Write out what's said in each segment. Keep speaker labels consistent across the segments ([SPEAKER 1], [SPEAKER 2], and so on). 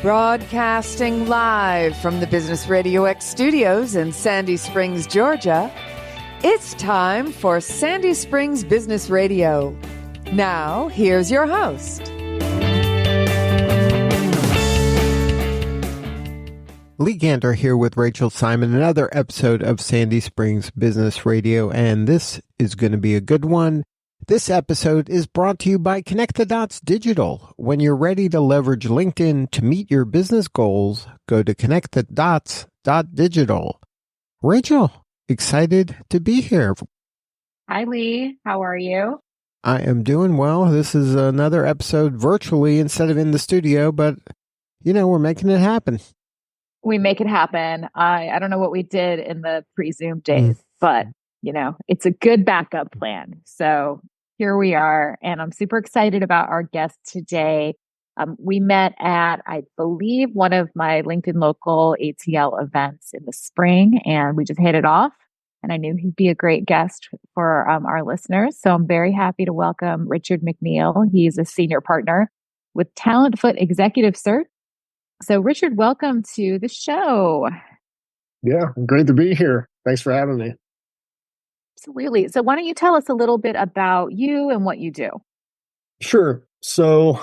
[SPEAKER 1] Broadcasting live from the Business RadioX studios in Sandy Springs, Georgia, it's time for Sandy Springs Business Radio. Now, here's your host.
[SPEAKER 2] Lee Gander here with Rachel Simon, another episode of Sandy Springs Business Radio, and this is going to be a good one. This episode is brought to you by Connect the Dots Digital. When you're ready to leverage LinkedIn to meet your business goals, go to connectthedots.digital. Rachel, excited to be here.
[SPEAKER 3] Hi, Lee. How are you?
[SPEAKER 2] I am doing well. This is another episode virtually instead of in the studio, but, we're making it happen.
[SPEAKER 3] We make it happen. I don't know what we did in the pre-Zoom days, but, it's a good backup plan. So here we are, and I'm super excited about our guest today. We met at, I believe, one of my LinkedIn local ATL events in the spring, and we just hit it off. And I knew he'd be a great guest for our listeners. So I'm very happy to welcome Richard McNeil. He's a senior partner with Talentfoot Executive Search. So Richard, welcome to the show.
[SPEAKER 4] Yeah, great to be here. Thanks for having me.
[SPEAKER 3] Absolutely. So why don't you tell us a little bit about you and what you do?
[SPEAKER 4] Sure. So,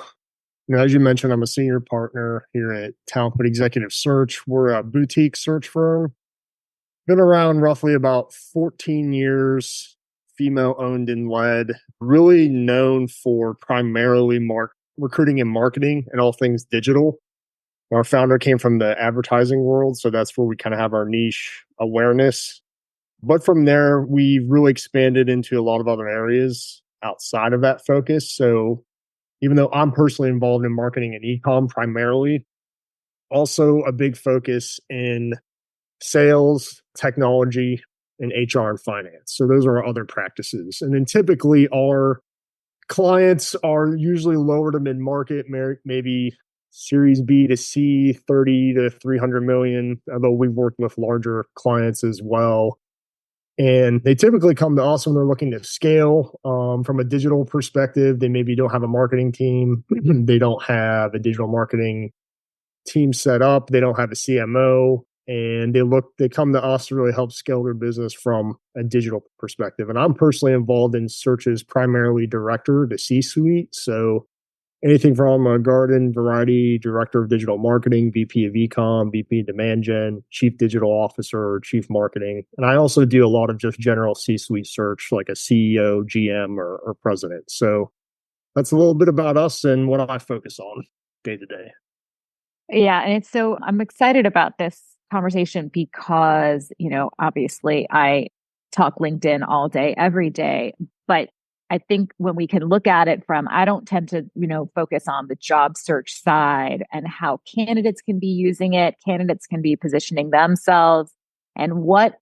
[SPEAKER 4] as you mentioned, I'm a senior partner here at Talentfoot Executive Search. We're a boutique search firm. Been around roughly about 14 years, female owned and led, really known for primarily recruiting and marketing and all things digital. Our founder came from the advertising world, so that's where we kind of have our niche awareness. But from there, we really expanded into a lot of other areas outside of that focus. So even though I'm personally involved in marketing and e-com primarily, also a big focus in sales, technology, and HR and finance. So those are our other practices. And then typically our clients are usually lower to mid-market, maybe Series B to C, 30 to 300 million, although we've worked with larger clients as well. And they typically come to us when they're looking to scale from a digital perspective. They maybe don't have a marketing team. They don't have a digital marketing team set up. They don't have a CMO. And they come to us to really help scale their business from a digital perspective. And I'm personally involved in searches, primarily director to C-suite. So anything from a garden variety, director of digital marketing, VP of ecom, VP of demand gen, chief digital officer, chief marketing. And I also do a lot of just general C-suite search, like a CEO, GM, or president. So that's a little bit about us and what I focus on day to day.
[SPEAKER 3] Yeah. And I'm excited about this conversation because, obviously I talk LinkedIn all day, every day, but I think when we can look at it I don't tend to, focus on the job search side and how candidates can be using it, candidates can be positioning themselves, and what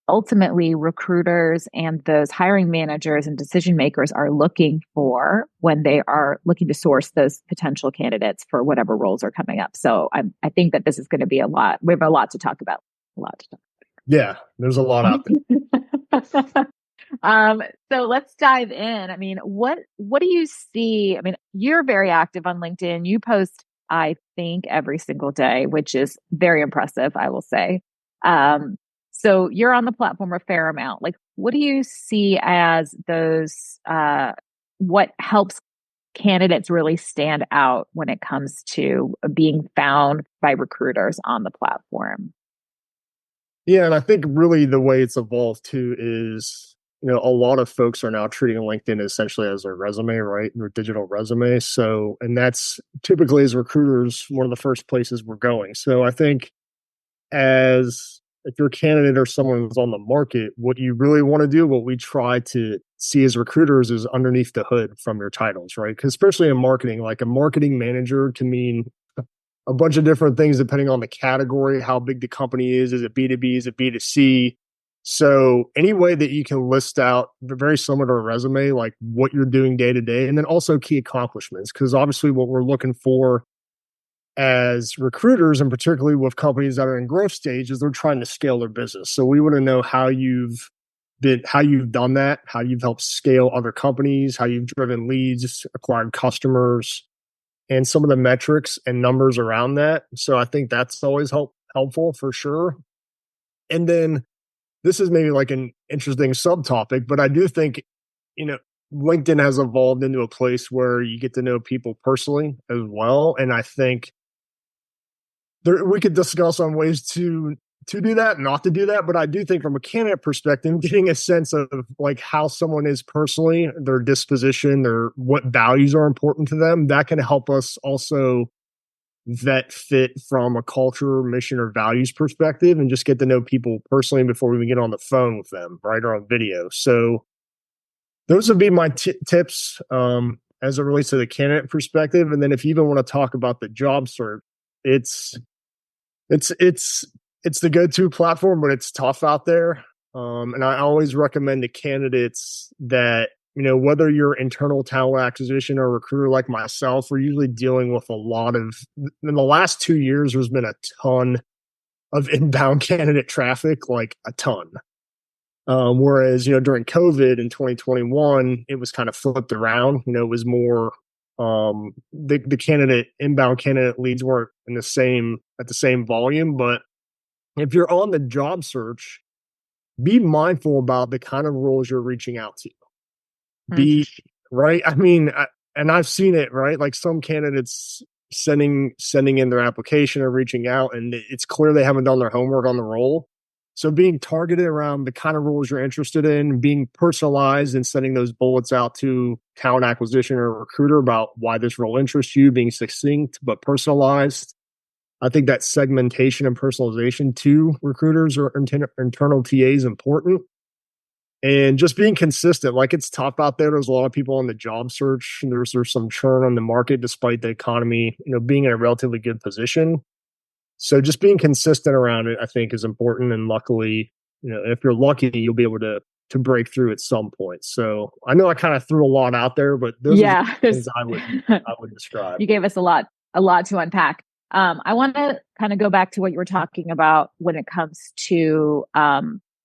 [SPEAKER 3] ultimately recruiters and those hiring managers and decision makers are looking for when they are looking to source those potential candidates for whatever roles are coming up. So I think that this is going to be a lot. We have a lot to talk about.
[SPEAKER 4] Yeah, there's a lot out there.
[SPEAKER 3] So let's dive in. I mean, what do you see? I mean, you're very active on LinkedIn. You post, I think, every single day, which is very impressive, I will say. So you're on the platform a fair amount. Like, what do you see as those, what helps candidates really stand out when it comes to being found by recruiters on the platform?
[SPEAKER 4] Yeah, and I think really the way it's evolved too is, a lot of folks are now treating LinkedIn essentially as their resume, right? Their digital resume. So, and that's typically as recruiters, one of the first places we're going. So I think if you're a candidate or someone who's on the market, what you really want to do, what we try to see as recruiters is underneath the hood from your titles, right? Because especially in marketing, like a marketing manager can mean a bunch of different things depending on the category, how big the company is. Is it B2B? Is it B2C? So any way that you can list out, very similar to a resume, like what you're doing day to day, and then also key accomplishments, because obviously what we're looking for as recruiters, and particularly with companies that are in growth stages, they're trying to scale their business. So we want to know how you've done that, how you've helped scale other companies, how you've driven leads, acquired customers, and some of the metrics and numbers around that. So I think that's always helpful for sure. And then this is maybe like an interesting subtopic, but I do think, you know, LinkedIn has evolved into a place where you get to know people personally as well. And I think we could discuss on ways to do that, not to do that. But I do think from a candidate perspective, getting a sense of like how someone is personally, their disposition, their what values are important to them, that can help us also vet fit from a culture, mission, or values perspective, and just get to know people personally before we even get on the phone with them, right, or on video. So those would be my tips as it relates to the candidate perspective. And then if you even want to talk about the job search, it's the go-to platform, but it's tough out there. And I always recommend to candidates that, you know, whether you're internal talent acquisition or a recruiter like myself, we're usually dealing with a lot of, in the last 2 years, there's been a ton of inbound candidate traffic, like a ton. Whereas, you know, during COVID in 2021, it was kind of flipped around. You know, it was more, the inbound candidate leads weren't at the same volume. But if you're on the job search, be mindful about the kind of roles you're reaching out to. Be right. I mean, and I've seen it, right? Like some candidates sending in their application or reaching out, and it's clear they haven't done their homework on the role. So being targeted around the kind of roles you're interested in, being personalized and sending those bullets out to talent acquisition or recruiter about why this role interests you, being succinct but personalized. I think that segmentation and personalization to recruiters or internal TA is important. And just being consistent, like it's tough out there. There's a lot of people on the job search. And there's some churn on the market despite the economy, you know, being in a relatively good position. So just being consistent around it, I think, is important. And luckily, you know, if you're lucky, you'll be able to break through at some point. So I know I kind of threw a lot out there, but those are the things I would describe.
[SPEAKER 3] You gave us a lot to unpack. I want to kind of go back to what you were talking about when it comes to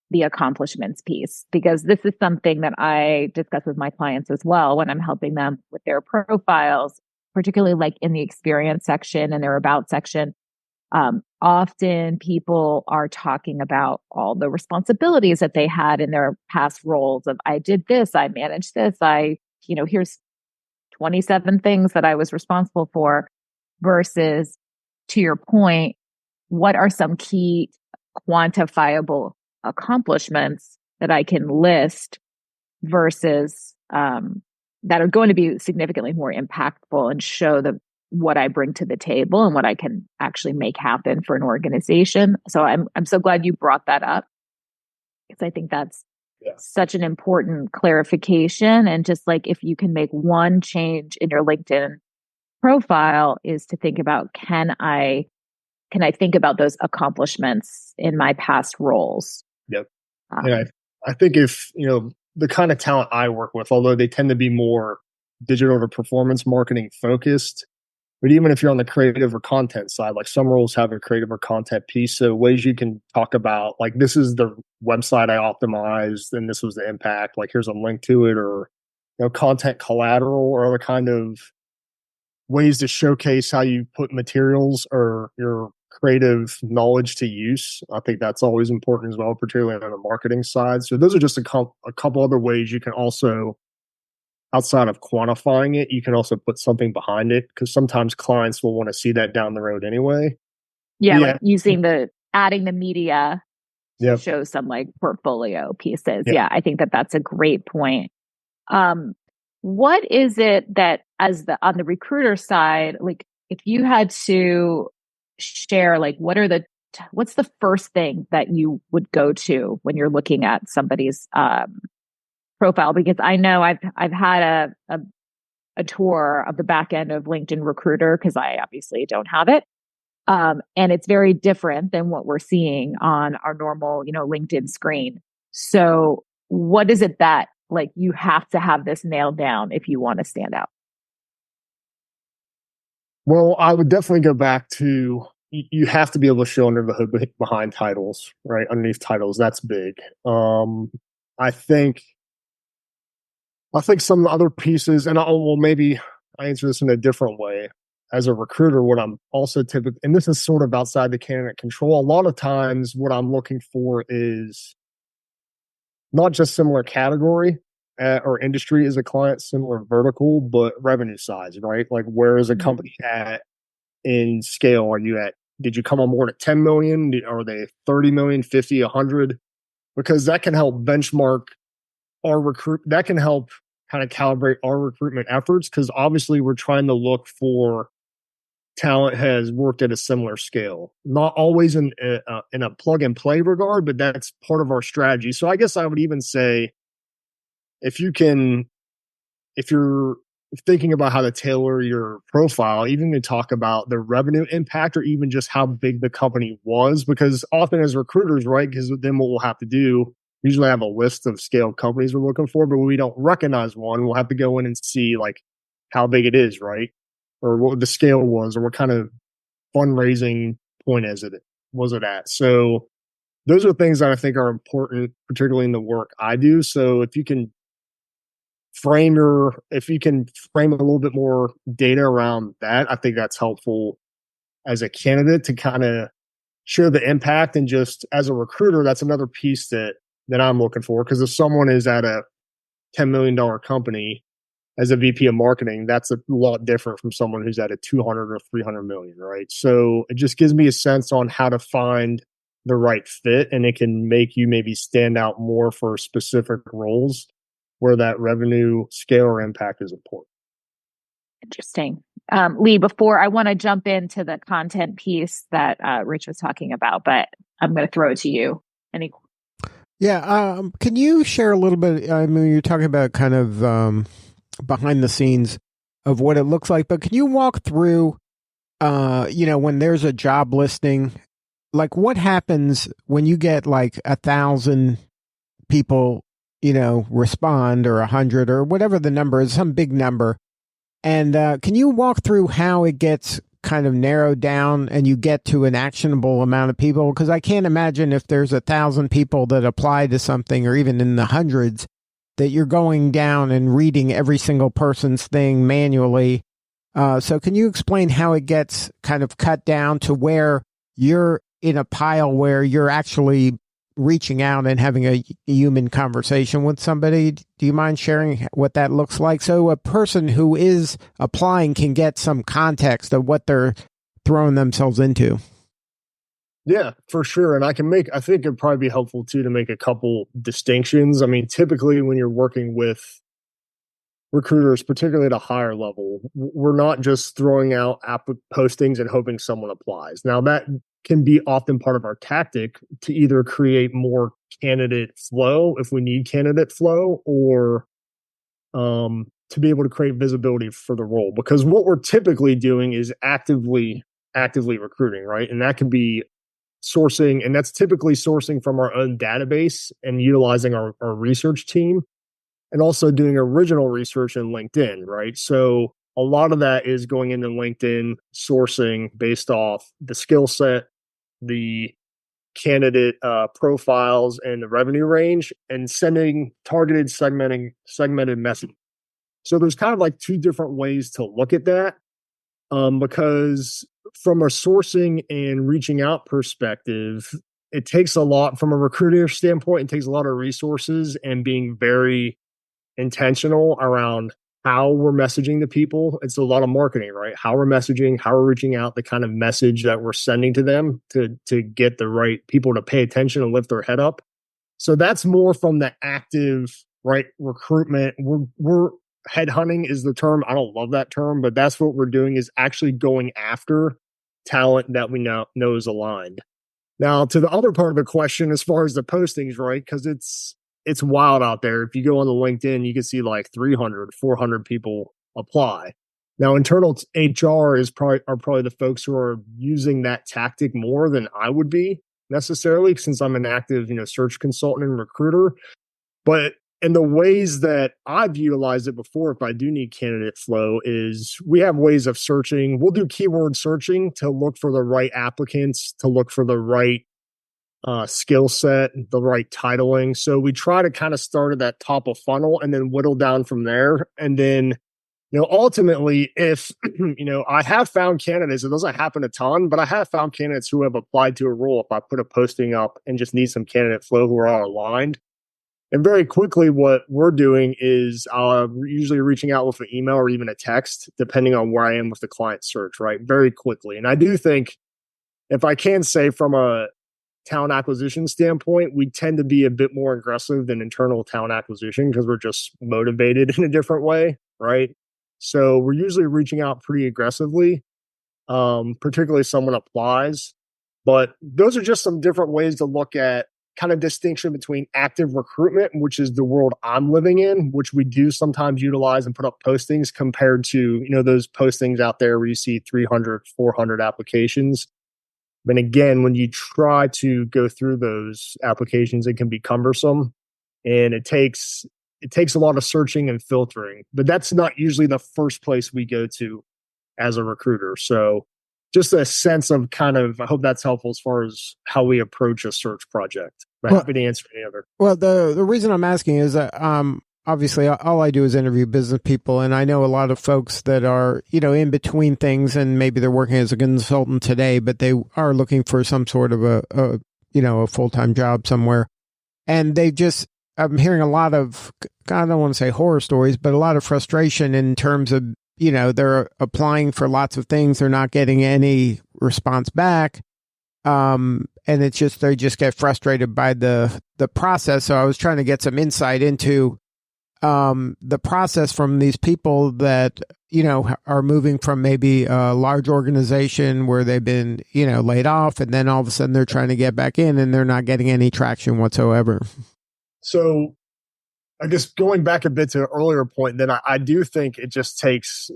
[SPEAKER 3] the accomplishments piece, because this is something that I discuss with my clients as well when I'm helping them with their profiles, particularly like in the experience section and their about section. Often people are talking about all the responsibilities that they had in their past roles of, I did this, I managed this, here's 27 things that I was responsible for, versus, to your point, what are some key quantifiable accomplishments that I can list versus that are going to be significantly more impactful and show what I bring to the table and what I can actually make happen for an organization. So I'm so glad you brought that up, because I think that's such an important clarification. And just like, if you can make one change in your LinkedIn profile, is to think about, can I think about those accomplishments in my past roles?
[SPEAKER 4] Yep. And I think if, you know, the kind of talent I work with, although they tend to be more digital or performance marketing focused, but even if you're on the creative or content side, like some roles have a creative or content piece. So ways you can talk about, like, this is the website I optimized and this was the impact, like here's a link to it, or, you know, content collateral or other kind of ways to showcase how you put materials or your creative knowledge to use. I think that's always important as well, particularly on the marketing side. So those are just a couple other ways you can also, outside of quantifying it, you can also put something behind it, because sometimes clients will want to see that down the road anyway.
[SPEAKER 3] Yeah. Like using adding the media to show some like portfolio pieces.
[SPEAKER 4] Yep.
[SPEAKER 3] Yeah, I think that's a great point. What is it that, on the recruiter side, like if you had to share, like what's the first thing that you would go to when you're looking at somebody's profile? Because I know I've had a tour of the back end of LinkedIn Recruiter, because I obviously don't have it. And it's very different than what we're seeing on our normal, LinkedIn screen. So what is it that, like, you have to have this nailed down if you want to stand out?
[SPEAKER 4] Well, I would definitely go back to, you have to be able to show under the hood behind titles, right? Underneath titles, that's big. I think some other pieces, and maybe I answer this in a different way. as a recruiter, what I'm also typically, and this is sort of outside the candidate control, a lot of times what I'm looking for is not just similar category or industry as a client, similar vertical, but revenue size, right? Like where is a company at in scale? Are you at, did you come on board at 10 million? Are they 30 million, 50, 100? Because that can help benchmark that can help kind of calibrate our recruitment efforts. Cause obviously we're trying to look for talent has worked at a similar scale, not always in a plug and play regard, but that's part of our strategy. So I guess I would even say if you're thinking about how to tailor your profile, even to talk about the revenue impact or even just how big the company was, because often as recruiters, right, because then what we'll have to do, usually have a list of scaled companies we're looking for, but when we don't recognize one, we'll have to go in and see like how big it is, right? Or what the scale was, or what kind of fundraising point was it at. So those are things that I think are important, particularly in the work I do. So if you can frame a little bit more data around that, I think that's helpful as a candidate to kind of show the impact. And just as a recruiter, that's another piece that I'm looking for. Because if someone is at a $10 million company as a VP of marketing, that's a lot different from someone who's at a 200 or 300 million, right? So it just gives me a sense on how to find the right fit, and it can make you maybe stand out more for specific roles where that revenue scale or impact is important.
[SPEAKER 3] Interesting. Lee, before I want to jump into the content piece that Rich was talking about, but I'm going to throw it to you.
[SPEAKER 2] Can you share a little bit? I mean, you're talking about kind of behind the scenes of what it looks like, but can you walk through, when there's a job listing, like what happens when you get like 1,000 people, respond, or 100 or whatever the number is, some big number. And can you walk through how it gets kind of narrowed down and you get to an actionable amount of people? Because I can't imagine if there's 1,000 people that apply to something, or even in the hundreds, that you're going down and reading every single person's thing manually. So can you explain how it gets kind of cut down to where you're in a pile where you're actually reaching out and having a human conversation with somebody? Do you mind sharing what that looks like? So a person who is applying can get some context of what they're throwing themselves into.
[SPEAKER 4] Yeah, for sure. And I think it'd probably be helpful too to make a couple distinctions. I mean, typically when you're working with recruiters, particularly at a higher level, we're not just throwing out postings and hoping someone applies. Now that can be often part of our tactic to either create more candidate flow if we need candidate flow, or to be able to create visibility for the role. Because what we're typically doing is actively recruiting, right? And that can be sourcing, and that's typically sourcing from our own database and utilizing our research team, and also doing original research in LinkedIn, right? So a lot of that is going into LinkedIn, sourcing based off the skill set, the candidate profiles, and the revenue range, and sending targeted segmented messaging. So there's kind of like two different ways to look at that, because from a sourcing and reaching out perspective, it takes a lot from a recruiter standpoint. It takes a lot of resources and being very intentional around how we're messaging to people. It's a lot of marketing, right? How we're messaging, how we're reaching out, the kind of message that we're sending to them to get the right people to pay attention and lift their head up. So that's more from the active, right, recruitment. We're headhunting is the term. I don't love that term, but that's what we're doing, is actually going after talent that we know is aligned. Now, to the other part of the question, as far as the postings, right? Because it's wild out there. If you go on the LinkedIn, you can see like 300, 400 people apply. Now, internal HR are probably the folks who are using that tactic more than I would be necessarily, since I'm an active, search consultant and recruiter. But in the ways that I've utilized it before, if I do need candidate flow, is we have ways of searching. We'll do keyword searching to look for the right applicants, to look for the right skill set, the right titling. So we try to kind of start at that top of funnel and then whittle down from there. And then Ultimately, if, I have found candidates, it doesn't happen a ton, but I have found candidates who have applied to a role. If I put a posting up and just need some candidate flow who are all aligned. And very quickly, what we're doing is usually reaching out with an email or even a text, depending on where I am with the client search, right? Very quickly. And I do think, if I can say from a talent acquisition standpoint, we tend to be a bit more aggressive than internal talent acquisition because we're just motivated in a different way, right? So we're usually reaching out pretty aggressively, particularly if someone applies. But those are just some different ways to look at kind of distinction between active recruitment, which is the world I'm living in, which we do sometimes utilize and put up postings, compared to, those postings out there where you see 300, 400 applications. And again, when you try to go through those applications, it can be cumbersome, and it takes a lot of searching and filtering. But that's not usually the first place we go to as a recruiter. So just a sense of kind of, I hope that's helpful as far as how we approach a search project. But happy to answer any other.
[SPEAKER 2] Well, the reason I'm asking is that obviously all I do is interview business people, and I know a lot of folks that are, in between things, and maybe they're working as a consultant today, but they are looking for some sort of a full-time job somewhere. And I'm hearing a lot of, I don't want to say horror stories, but a lot of frustration in terms of, they're applying for lots of things. They're not getting any response back. And it's just, they just get frustrated by the process. So I was trying to get some insight into the process from these people that, are moving from maybe a large organization where they've been, laid off, and then all of a sudden they're trying to get back in and they're not getting any traction whatsoever.
[SPEAKER 4] So I guess going back a bit to an earlier point, then I do think it takes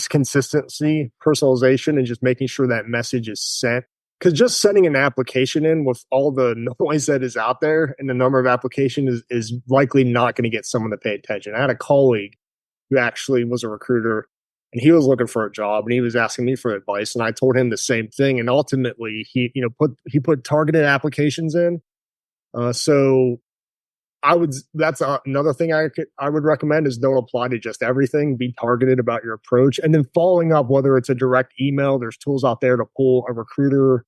[SPEAKER 4] consistency, personalization, and just making sure that message is sent. Because just sending an application in with all the noise that is out there and the number of applications is likely not going to get someone to pay attention. I had a colleague who actually was a recruiter, and he was looking for a job, and he was asking me for advice, and I told him the same thing. And ultimately, he put targeted applications in. So that's another thing I would recommend is don't apply to just everything. Be targeted about your approach, and then following up, whether it's a direct email. There's tools out there to pull a recruiter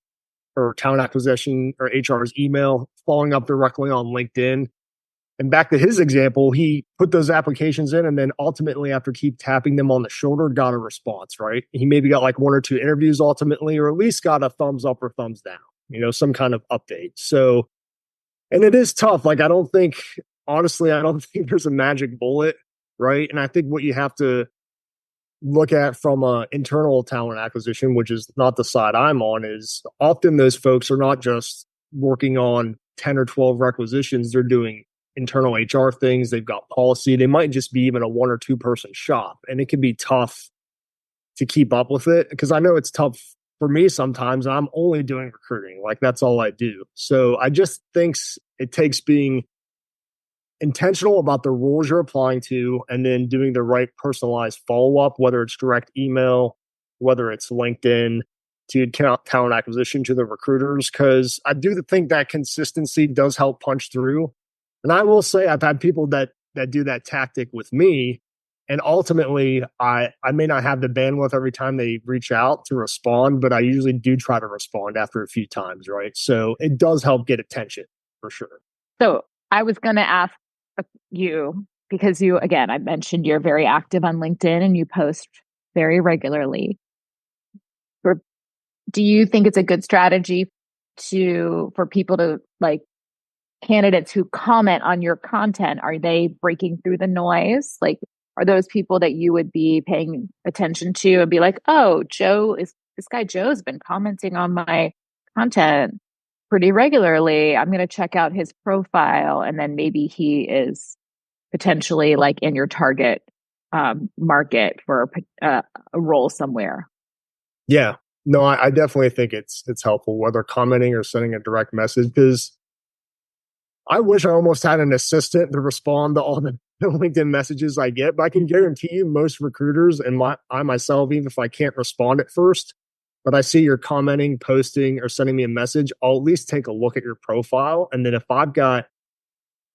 [SPEAKER 4] or talent acquisition or HR's email, following up directly on LinkedIn. And back to his example, he put those applications in, and then ultimately, after keep tapping them on the shoulder, got a response, right? He maybe got like 1 or 2 interviews ultimately, or at least got a thumbs up or thumbs down, some kind of update. So, and it is tough. Like, honestly, I don't think there's a magic bullet, right? And I think what you have to look at from internal talent acquisition, which is not the side I'm on, is often those folks are not just working on 10 or 12 requisitions. They're doing internal HR things. They've got policy. They might just be even a 1 or 2 person shop. And it can be tough to keep up with it, because I know it's tough for me sometimes. I'm only doing recruiting. Like, that's all I do. So I just think it takes being intentional about the roles you're applying to, and then doing the right personalized follow-up, whether it's direct email, whether it's LinkedIn, to talent acquisition to the recruiters. Because I do think that consistency does help punch through. And I will say, I've had people that do that tactic with me, and ultimately I may not have the bandwidth every time they reach out to respond, but I usually do try to respond after a few times, right? So it does help get attention for sure.
[SPEAKER 3] So I was going to ask you, because I mentioned you're very active on LinkedIn and you post very regularly. Do you think it's a good strategy for people to, like, candidates who comment on your content, are they breaking through the noise? Like, are those people that you would be paying attention to and be like, oh, this guy Joe's been commenting on my content pretty regularly. I'm going to check out his profile. And then maybe he is potentially like in your target market for a role somewhere.
[SPEAKER 4] Yeah, no, I definitely think it's helpful, whether commenting or sending a direct message, because I wish I almost had an assistant to respond to all the LinkedIn messages I get, but I can guarantee you most recruiters, and I myself, even if I can't respond at first, but I see you're commenting, posting, or sending me a message, I'll at least take a look at your profile. And then if I've got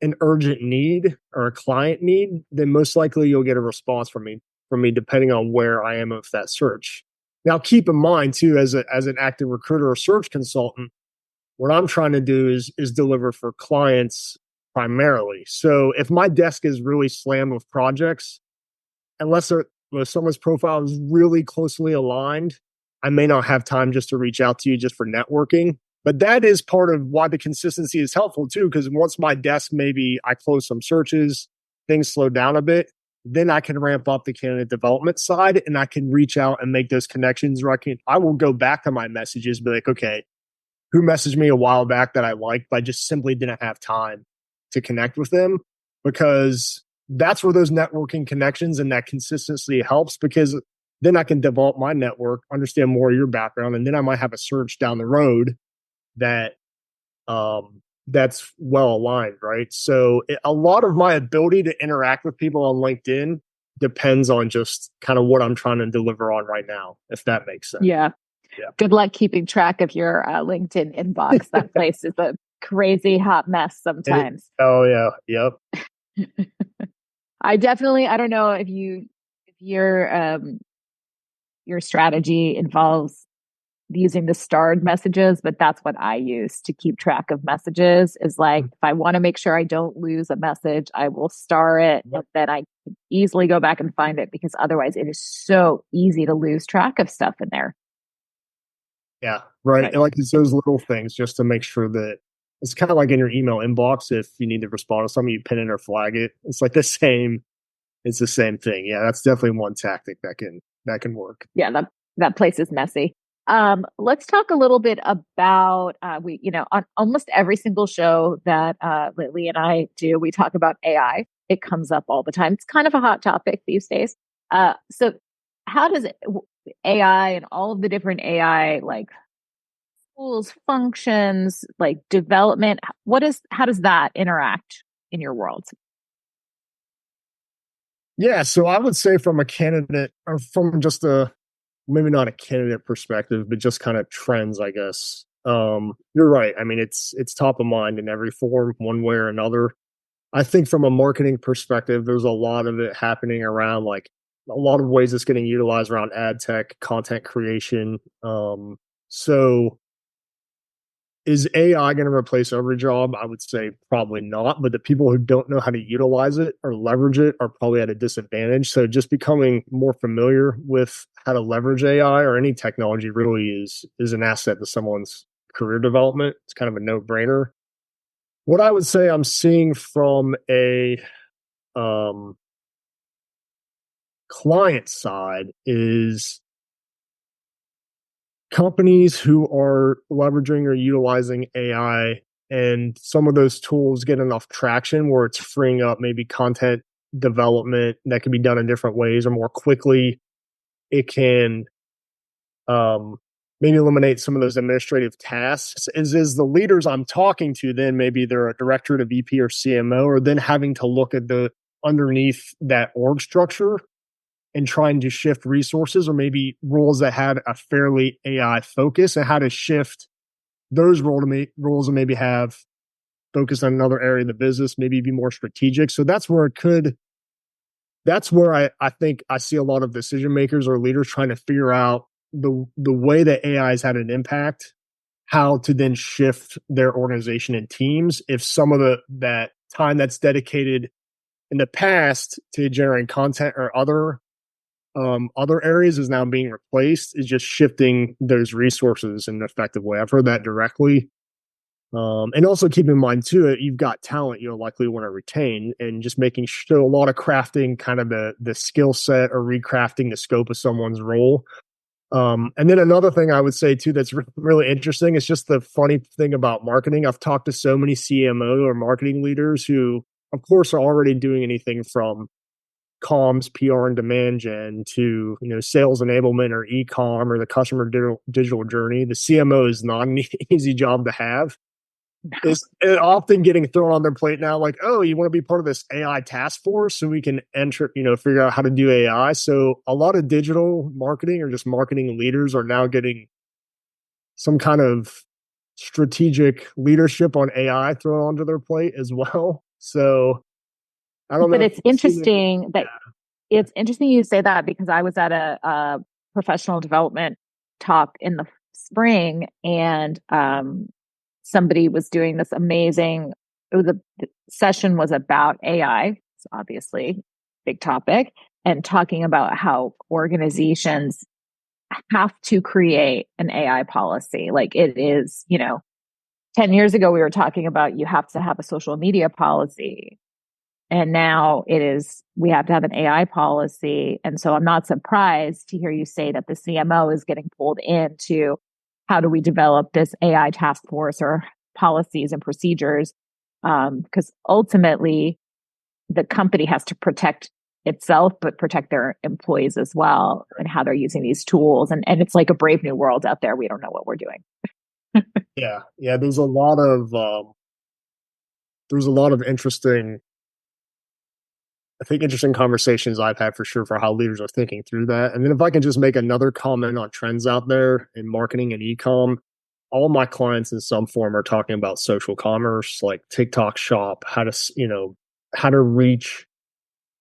[SPEAKER 4] an urgent need or a client need, then most likely you'll get a response from me for me depending on where I am with that search. Now, keep in mind too, as an active recruiter or search consultant, what I'm trying to do is deliver for clients primarily. So if my desk is really slammed with projects, unless someone's profile is really closely aligned, I may not have time just to reach out to you just for networking. But that is part of why the consistency is helpful too, because once my desk, maybe I close some searches, things slow down a bit, then I can ramp up the candidate development side and I can reach out and make those connections where I will go back to my messages, be like, okay, who messaged me a while back that I liked, but I just simply didn't have time to connect with them, because that's where those networking connections and that consistency helps, because then I can develop my network, understand more of your background, and then I might have a search down the road that that's well aligned, right? So a lot of my ability to interact with people on LinkedIn depends on just kind of what I'm trying to deliver on right now, if that makes sense.
[SPEAKER 3] Yeah. Good luck keeping track of your LinkedIn inbox. That place is a crazy hot mess sometimes.
[SPEAKER 4] Oh yeah. Yep.
[SPEAKER 3] I don't know if your strategy involves using the starred messages, but that's what I use to keep track of messages. Is like, if I want to make sure I don't lose a message, I will star it, and then I can easily go back and find it, because otherwise it is so easy to lose track of stuff in there.
[SPEAKER 4] Yeah, right. And like, it's those little things just to make sure that it's kind of like in your email inbox. If you need to respond to something, you pin it or flag it. It's like it's the same thing. Yeah, that's definitely one tactic that can work.
[SPEAKER 3] Yeah, that place is messy. Let's talk a little bit about on almost every single show that Lily and I do, we talk about AI. It comes up all the time. It's kind of a hot topic these days. So how does AI and all of the different AI like tools, functions, like development, how does that interact in your world?
[SPEAKER 4] Yeah, so I would say from a candidate, or from just maybe not a candidate perspective, but just kind of trends, I guess. You're right. I mean, it's top of mind in every form, one way or another. I think from a marketing perspective, there's a lot of it happening around, like, a lot of ways it's getting utilized around ad tech, content creation. So is AI going to replace every job? I would say probably not, but the people who don't know how to utilize it or leverage it are probably at a disadvantage. So just becoming more familiar with how to leverage AI or any technology really is an asset to someone's career development. It's kind of a no-brainer. What I would say I'm seeing from a client side is companies who are leveraging or utilizing AI, and some of those tools get enough traction where it's freeing up maybe content development that can be done in different ways or more quickly. It can maybe eliminate some of those administrative tasks. Is the leaders I'm talking to, then maybe they're a director, to VP or CMO, or then having to look at the underneath that org structure and trying to shift resources, or maybe roles that had a fairly AI focus, and how to shift those roles and maybe have focus on another area of the business, maybe be more strategic. So that's where I think I see a lot of decision makers or leaders trying to figure out the way that AI has had an impact, how to then shift their organization and teams if some of that time that's dedicated in the past to generating content or other areas is now being replaced, is just shifting those resources in an effective way. I've heard that directly. And also keep in mind too, you've got talent you'll likely want to retain, and just making sure a lot of crafting kind of the skill set or recrafting the scope of someone's role. And then another thing I would say too that's really interesting is just the funny thing about marketing. I've talked to so many CMO or marketing leaders who, of course, are already doing anything from comms, PR, and demand gen to sales enablement or e-com or the customer digital journey. The CMO is not an easy job to have. It's often getting thrown on their plate now, like, oh, you want to be part of this AI task force so we can figure out how to do AI. So a lot of digital marketing or just marketing leaders are now getting some kind of strategic leadership on AI thrown onto their plate as well. So I don't know.
[SPEAKER 3] But it's interesting that it's interesting you say that because I was at a professional development talk in the spring, and somebody was doing this amazing. The session was about AI, it's obviously big topic, and talking about how organizations have to create an AI policy. Like it is, 10 years ago, we were talking about you have to have a social media policy. And now it is, we have to have an AI policy. And so I'm not surprised to hear you say that the CMO is getting pulled into how do we develop this AI task force or policies and procedures? Because ultimately, the company has to protect itself, but protect their employees as well and how they're using these tools. And it's like a brave new world out there. We don't know what we're doing.
[SPEAKER 4] Yeah. Yeah. There's a lot of interesting, I think, interesting conversations I've had for sure for how leaders are thinking through that. And then if I can just make another comment on trends out there in marketing and e-com, all my clients in some form are talking about social commerce, like TikTok Shop, how to reach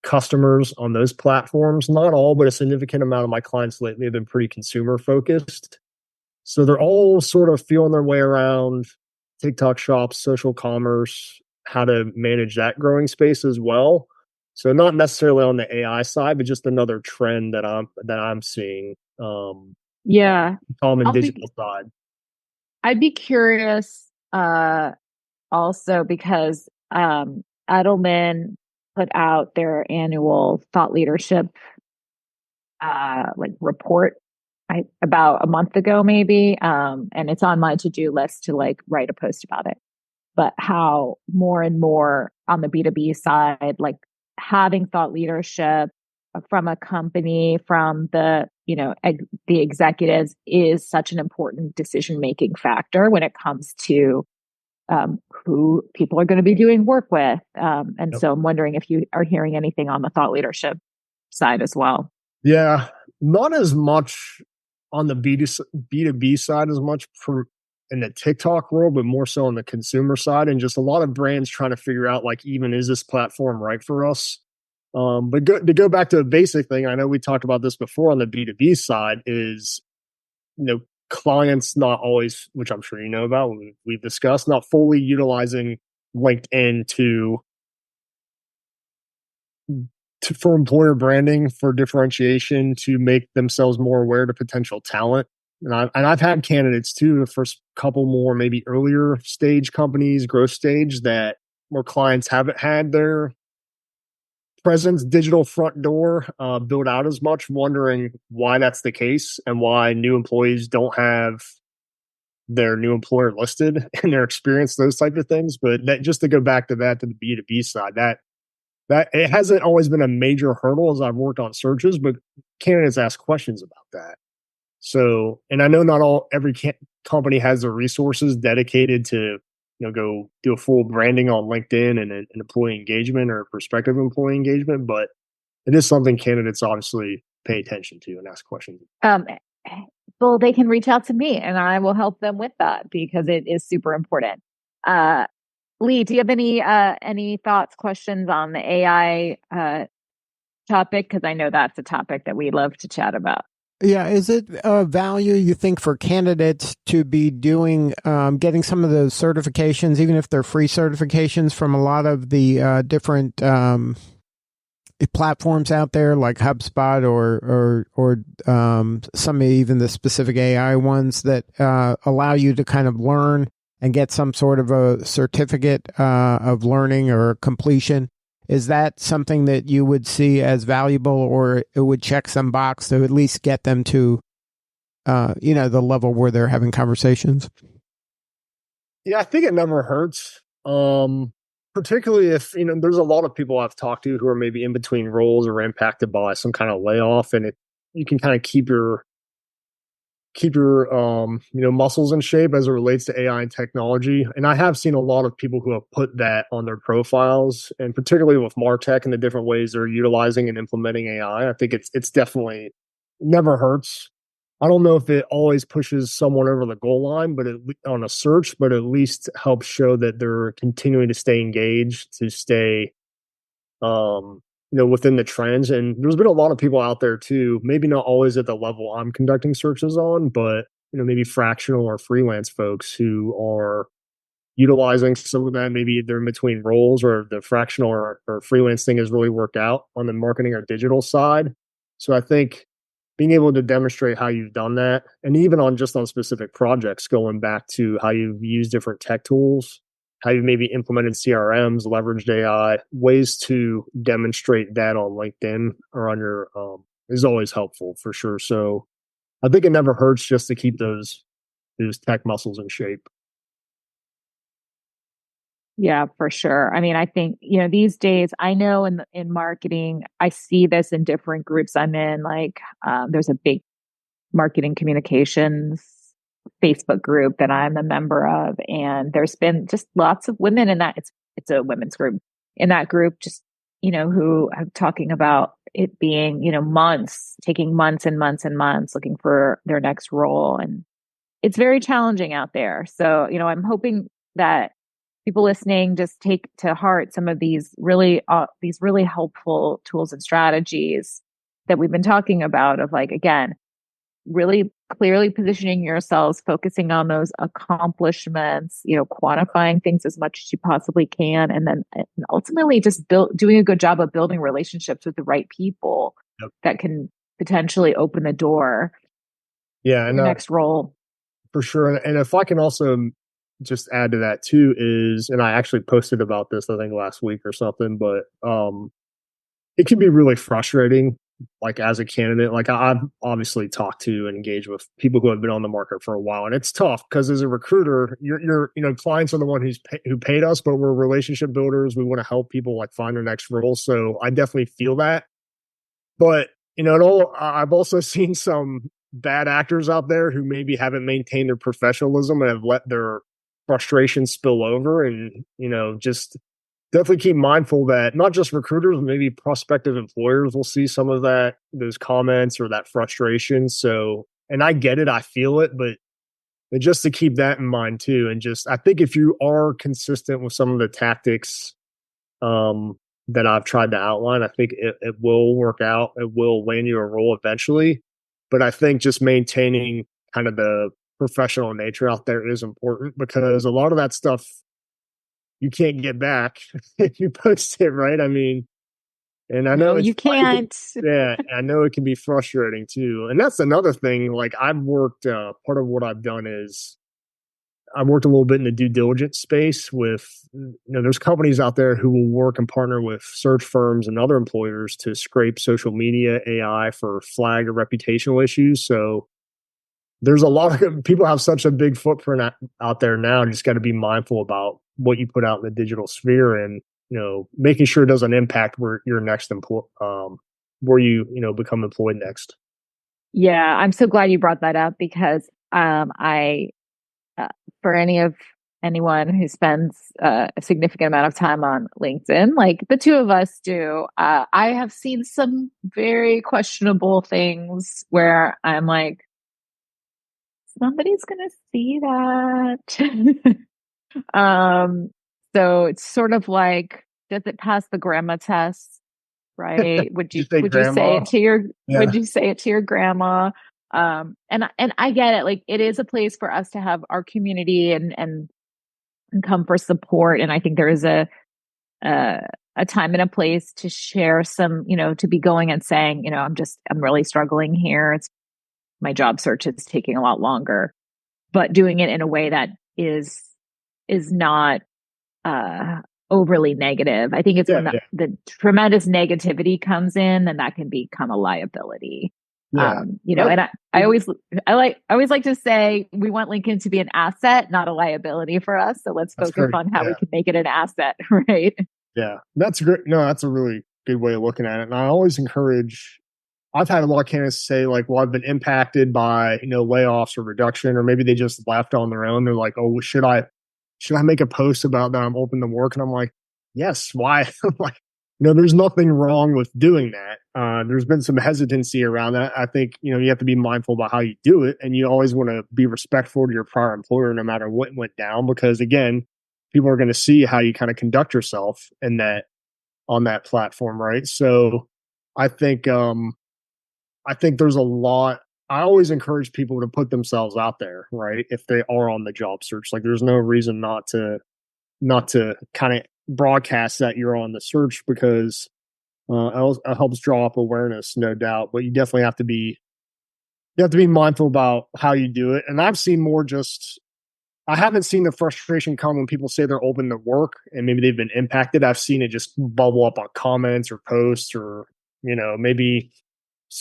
[SPEAKER 4] customers on those platforms. Not all, but a significant amount of my clients lately have been pretty consumer focused. So they're all sort of feeling their way around TikTok Shop, social commerce, how to manage that growing space as well. So not necessarily on the AI side, but just another trend that I'm seeing.
[SPEAKER 3] Yeah.
[SPEAKER 4] Common digital side.
[SPEAKER 3] I'd be curious also because Edelman put out their annual thought leadership report about a month ago, maybe. And it's on my to-do list to write a post about it. But how more and more on the B2B side, like having thought leadership from a company, from the the executives is such an important decision-making factor when it comes to who people are going to be doing work with. And so I'm wondering if you are hearing anything on the thought leadership side as well.
[SPEAKER 4] Yeah, not as much on the B2B side as much in the TikTok world, but more so on the consumer side, and just a lot of brands trying to figure out even is this platform right for us? But to go back to a basic thing, I know we talked about this before on the B2B side is, clients not always, which I'm sure you know about, we've discussed, not fully utilizing LinkedIn for employer branding, for differentiation, to make themselves more aware to potential talent. And I've had candidates too, the first couple more maybe earlier stage companies, growth stage, that where clients haven't had their presence, digital front door built out as much, wondering why that's the case and why new employees don't have their new employer listed and their experience, those type of things. But that, just to go back to that, to the B2B side, that it hasn't always been a major hurdle as I've worked on searches, but candidates ask questions about that. So, and I know not every company has the resources dedicated to, go do a full branding on LinkedIn and employee engagement or prospective employee engagement, but it is something candidates obviously pay attention to and ask questions.
[SPEAKER 3] Well, they can reach out to me and I will help them with that because it is super important. Lee, do you have any thoughts, questions on the AI topic? Because I know that's a topic that we love to chat about.
[SPEAKER 2] Yeah, is it value, you think, for candidates to be doing, getting some of those certifications, even if they're free certifications from a lot of the different platforms out there, like HubSpot or some even the specific AI ones that allow you to kind of learn and get some sort of a certificate of learning or completion? Is that something that you would see as valuable, or it would check some box to at least get them to, the level where they're having conversations?
[SPEAKER 4] Yeah, I think it never hurts. Particularly if, there's a lot of people I've talked to who are maybe in between roles or impacted by some kind of layoff, and you can kind of keep your muscles in shape as it relates to AI and technology. And I have seen a lot of people who have put that on their profiles, and particularly with MarTech and the different ways they're utilizing and implementing AI. I think it's definitely never hurts. I don't know if it always pushes someone over the goal line, but on a search, but at least helps show that they're continuing to stay engaged, to stay within the trends. And there's been a lot of people out there too, maybe not always at the level I'm conducting searches on, but maybe fractional or freelance folks who are utilizing some of that. Maybe they're in between roles, or the fractional or freelance thing has really worked out on the marketing or digital side. So I think being able to demonstrate how you've done that, and even on specific projects, going back to how you've used different tech tools, how you've maybe implemented CRMs, leveraged AI, ways to demonstrate that on LinkedIn or on your is always helpful for sure. So I think it never hurts just to keep those tech muscles in shape.
[SPEAKER 3] Yeah, for sure. I mean, I think, these days, I know in marketing, I see this in different groups I'm in. Like, there's a big marketing communications Facebook group that I'm a member of, and there's been just lots of women in that. It's a women's group in that group, just who are talking about it being months, taking months and months and months looking for their next role, and it's very challenging out there. So I'm hoping that people listening just take to heart some of these really helpful tools and strategies that we've been talking about, of, like, again, really clearly positioning yourselves, focusing on those accomplishments, quantifying things as much as you possibly can, and then ultimately just doing a good job of building relationships with the right people.
[SPEAKER 4] Yep.
[SPEAKER 3] That can potentially open the door.
[SPEAKER 4] Yeah, and
[SPEAKER 3] next role.
[SPEAKER 4] For sure. And if I can also just add to that too, and I actually posted about this, I think last week or something, but it can be really frustrating, like as a candidate. Like I've obviously talked to and engaged with people who have been on the market for a while, and it's tough because as a recruiter, your clients are the one who paid us, but we're relationship builders. We want to help people like find their next role. So I definitely feel that. But I've also seen some bad actors out there who maybe haven't maintained their professionalism and have let their frustration spill over. And just definitely keep mindful that not just recruiters, but maybe prospective employers will see some of those comments or that frustration. So, and I get it, I feel it, but just to keep that in mind too. And I think if you are consistent with some of the tactics that I've tried to outline, I think it will work out. It will land you a role eventually. But I think just maintaining kind of the professional nature out there is important, because a lot of that stuff you can't get back if you post it, right? I mean, and I know
[SPEAKER 3] you can't.
[SPEAKER 4] Yeah, I know it can be frustrating too. And that's another thing. Like I've worked, part of what I've done is I've worked a little bit in the due diligence space with, there's companies out there who will work and partner with search firms and other employers to scrape social media AI for flag or reputational issues. So there's a lot of people have such a big footprint out there now. You just got to be mindful about what you put out in the digital sphere, and, making sure it doesn't impact where your next where you become employed next.
[SPEAKER 3] Yeah, I'm so glad you brought that up, because I for anyone who spends a significant amount of time on LinkedIn, like the two of us do, I have seen some very questionable things where I'm like, somebody's gonna see that. So it's sort of like, does it pass the grandma test? Right? Would you say it to your would you say it to your grandma? And I get it. Like, it is a place for us to have our community and come for support. And I think there is a time and a place to share some, to be going and saying, I'm really struggling here. My job search is taking a lot longer, but doing it in a way that is not overly negative. I think it's when the tremendous negativity comes in, then that can become a liability.
[SPEAKER 4] Yeah.
[SPEAKER 3] And I always like to say we want LinkedIn to be an asset, not a liability for us. So let's focus on how we can make it an asset, right?
[SPEAKER 4] Yeah, that's great. No, that's a really good way of looking at it. And I always encourage, I've had a lot of candidates say like, well, I've been impacted by, layoffs or reduction, or maybe they just left on their own. They're like, oh, should I make a post about that I'm open to work? And I'm like, yes, why? Like, there's nothing wrong with doing that. There's been some hesitancy around that. I think, you have to be mindful about how you do it. And you always want to be respectful to your prior employer, no matter what went down, because again, people are going to see how you kind of conduct yourself in that on that platform, right? So I think there's a lot. I always encourage people to put themselves out there, right? If they are on the job search, like there's no reason not to kind of broadcast that you're on the search, because it helps draw up awareness, no doubt. But you have to be mindful about how you do it. And I haven't seen the frustration come when people say they're open to work and maybe they've been impacted. I've seen it just bubble up on comments or posts, or, maybe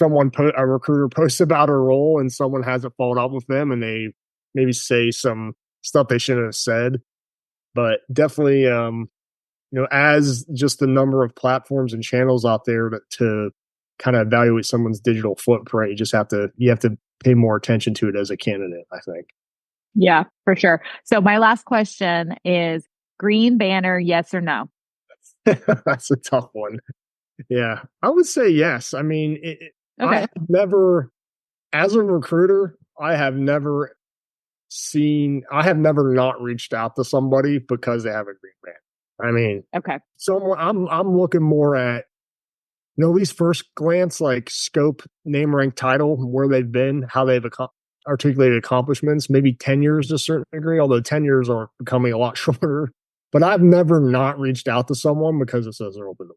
[SPEAKER 4] a recruiter posts about a role and someone hasn't followed up with them and they maybe say some stuff they shouldn't have said. But definitely, as just the number of platforms and channels out there to kind of evaluate someone's digital footprint, you have to pay more attention to it as a candidate, I think.
[SPEAKER 3] Yeah, for sure. So my last question is green banner, yes or no?
[SPEAKER 4] That's a tough one. Yeah, I would say yes. I mean,
[SPEAKER 3] Okay.
[SPEAKER 4] I have never, as a recruiter, I have never not reached out to somebody because they have a green banner. I mean,
[SPEAKER 3] okay.
[SPEAKER 4] Someone I'm looking more at, at least first glance, like scope, name, rank, title, where they've been, how they've articulated accomplishments, maybe 10 years to a certain degree, although 10 years are becoming a lot shorter. But I've never not reached out to someone because it says they're open.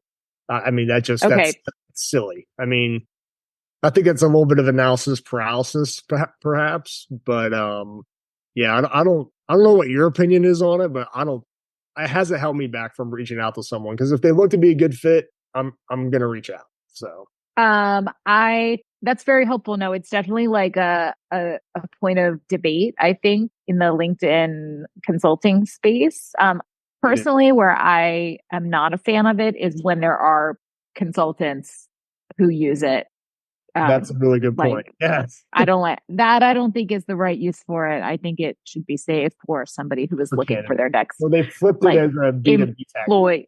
[SPEAKER 4] I mean, that's silly. I mean, I think it's a little bit of analysis paralysis, perhaps. But yeah, I don't know what your opinion is on it, but it hasn't held me back from reaching out to someone, because if they look to be a good fit, I'm gonna reach out. So
[SPEAKER 3] that's very helpful. No, it's definitely like a point of debate, I think, in the LinkedIn consulting space. Personally, where I am not a fan of it is when there are consultants who use it.
[SPEAKER 4] That's a really good point. Yes.
[SPEAKER 3] I don't like that. I don't think is the right use for it. I think it should be saved for somebody who is looking for their next.
[SPEAKER 4] Well, they flipped it as a B2B
[SPEAKER 3] employee.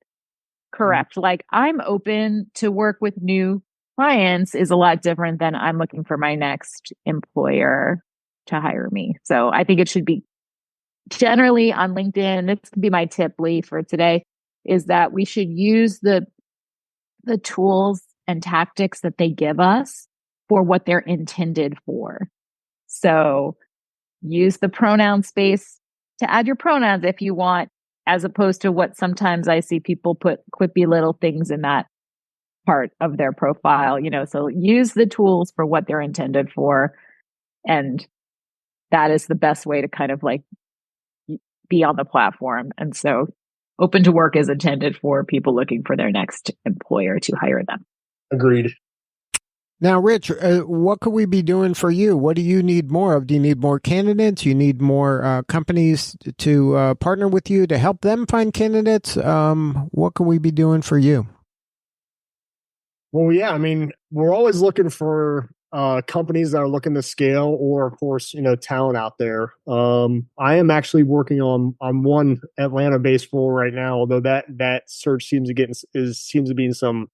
[SPEAKER 3] Correct. Mm-hmm. Like, I'm open to work with new clients is a lot different than I'm looking for my next employer to hire me. So I think it should be generally on LinkedIn. This could be my tip, Lee, for today, is that we should use the tools and tactics that they give us for what they're intended for. So use the pronoun space to add your pronouns if you want, as opposed to what sometimes I see people put quippy little things in that part of their profile, so use the tools for what they're intended for. And that is the best way to kind of like be on the platform. And so open to work is intended for people looking for their next employer to hire them.
[SPEAKER 4] Agreed.
[SPEAKER 2] Now, Rich, what could we be doing for you? What do you need more of? Do you need more candidates? You need more companies to partner with you to help them find candidates? What can we be doing for you?
[SPEAKER 4] Well, yeah, I mean, we're always looking for companies that are looking to scale, or of course, talent out there. I am actually working on one Atlanta-based role right now, although that search seems to be in some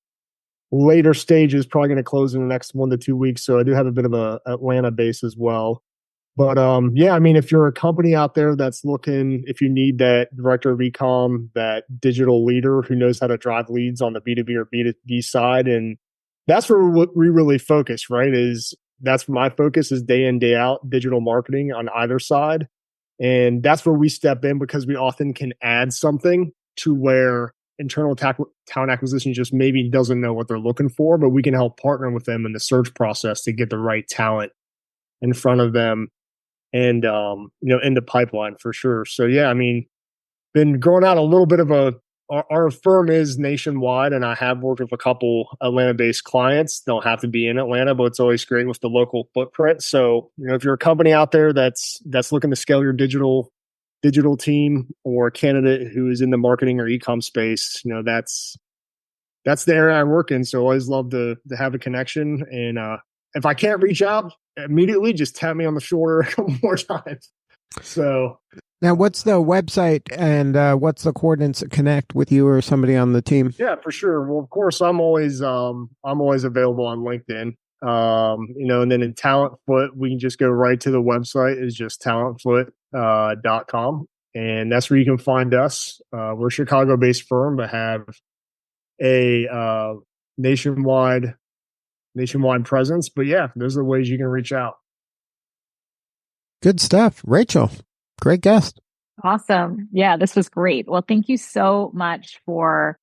[SPEAKER 4] later stages, probably going to close in the next 1 to 2 weeks. So I do have a bit of a Atlanta base as well. But yeah, I mean, if you're a company out there that's looking, if you need that director of e-com, that digital leader who knows how to drive leads on the B2B or B2B side, and that's where we really focus, right? That's my focus is day in, day out digital marketing on either side. And that's where we step in, because we often can add something to where internal talent acquisition just maybe doesn't know what they're looking for, but we can help partner with them in the search process to get the right talent in front of them and, in the pipeline for sure. So yeah, I mean, been growing out a little bit of our firm is nationwide, and I have worked with a couple Atlanta-based clients. Don't have to be in Atlanta, but it's always great with the local footprint. So, if you're a company out there that's looking to scale your digital team, or a candidate who is in the marketing or e-com space, that's the area I work in. So I always love to have a connection. And if I can't reach out immediately, just tap me on the shoulder a couple more times. So
[SPEAKER 2] now, what's the website and what's the coordinates to connect with you or somebody on the team?
[SPEAKER 4] Yeah, for sure. Well, of course, I'm always available on LinkedIn. And then in TalentFoot, we can just go right to the website. Is just talentfoot.com. And that's where you can find us. We're a Chicago-based firm, but have a nationwide presence. But yeah, those are the ways you can reach out.
[SPEAKER 2] Good stuff. Rachel, great guest.
[SPEAKER 3] Awesome. Yeah, this was great. Well, thank you so much for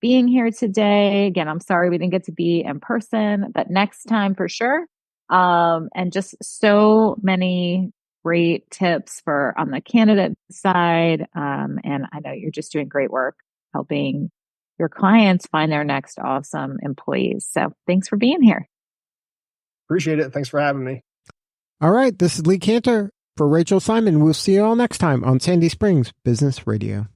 [SPEAKER 3] being here today. Again, I'm sorry we didn't get to be in person, but next time for sure. And just so many great tips for on the candidate side. And I know you're just doing great work helping your clients find their next awesome employees. So thanks for being here.
[SPEAKER 4] Appreciate it. Thanks for having me.
[SPEAKER 2] All right. This is Lee Cantor for Rachel Simon. We'll see you all next time on Sandy Springs Business Radio.